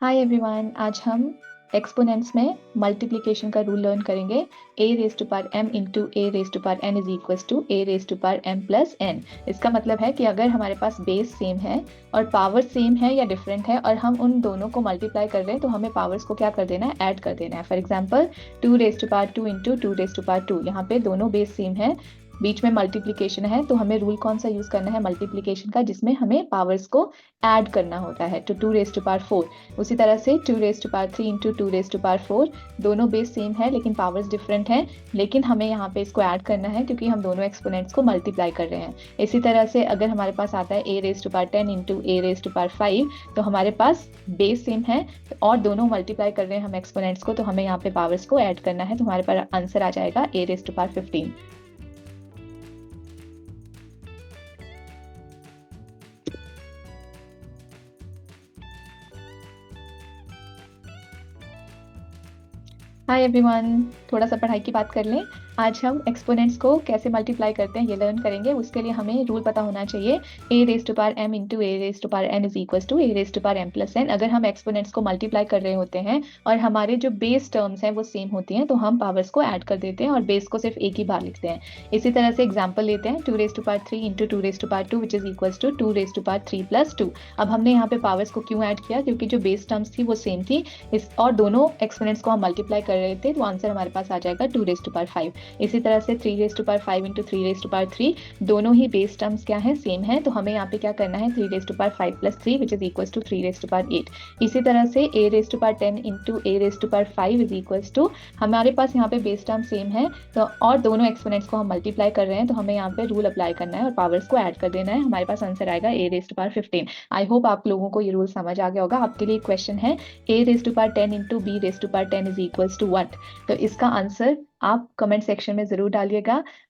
Hi everyone, आज हम exponents में मल्टीप्लिकेशन का रूल लर्न करेंगे। a raise to power m into a raise to power n is equals to a raise to power m plus n। इसका मतलब है कि अगर हमारे पास बेस सेम है और पावर सेम है या डिफरेंट है और हम उन दोनों को मल्टीप्लाई कर रहे हैं तो हमें पावर्स को क्या कर देना है, ऐड कर देना है। For example 2 raise to power 2 into 2 raise to power 2, यहाँ पे दोनों बेस सेम है, बीच में मल्टीप्लिकेशन है, तो हमें रूल कौन सा यूज करना है मल्टीप्लिकेशन का, जिसमें हमें पावर्स को ऐड करना होता है। तो 2 रेज टू पावर 4, उसी तरह से 2 raise to power 3 into 2 raise to power 4, दोनों बेस सेम है लेकिन पावर्स डिफरेंट हैं, लेकिन हमें यहाँ पे इसको ऐड करना है क्योंकि हम दोनों एक्सपोनेंट्स को मल्टीप्लाई कर रहे हैं। इसी तरह से अगर हमारे पास आता है a raise to power 10 into a raise to power 5, तो हमारे पास बेस सेम है और दोनों मल्टीप्लाई कर रहे हैं हम एक्सपोनेंट्स को, तो हमें यहाँ पे पावर्स को ऐड करना है, तो हमारे पास आंसर आ जाएगा a raise to power 15। Hi everyone, थोड़ा सा पढ़ाई की बात कर लें। आज हम एक्सपोनेंट्स को कैसे मल्टीप्लाई करते हैं ये लर्न करेंगे। उसके लिए हमें रूल पता होना चाहिए, a raise to power m into a raise to power n is equal to a raise to power m plus n। अगर हम एक्सपोनेंट्स को मल्टीप्लाई कर रहे होते हैं और हमारे जो बेस टर्म्स हैं वो सेम होती हैं, तो हम पावर्स को ऐड कर देते हैं और बेस को सिर्फ एक ही बार लिखते हैं। इसी तरह से एग्जाम्पल लेते हैं, 2 raise to power 3 into 2 raise to power 2 which is equal to 2 raise to power 3 plus 2। अब हमने यहाँ पे पावर्स को क्यों ऐड किया, क्योंकि जो बेस टर्म्स थी वो सेम थी इस और दोनों एक्सपोनेंट्स को हम मल्टीप्लाई कर रहे थे, तो आंसर हमारे पास आ जाएगा 2 रेज टू पावर 5। इसी तरह से 3 raise to power 5 into 3 raise to power 3, दोनों ही बेस टर्म्स क्या है, सेम है, तो हमें यहाँ पे क्या करना है 3 raise to power 5 plus 3 which is equal to 3 raise to power 8। इसी तरह से a raise to power 10 into a raise to power 5 is equal to, हमारे पास यहाँ पे बेस टर्म सेम है तो और दोनों एक्सपोनेंट्स को हम मल्टीप्लाई कर रहे हैं, तो हमें यहाँ पे रूल अप्लाई करना है और पावर्स को ऐड कर देना है। हमारे पास आंसर आएगा a raise to power 15। I hope आप लोगों को ये रूल समझ आ गया होगा। आपके लिए क्वेश्चन है, a raise to power 10 into b raise to power 10 is equal to what. तो इसका आंसर आप कमेंट सेक्शन में जरूर डालिएगा।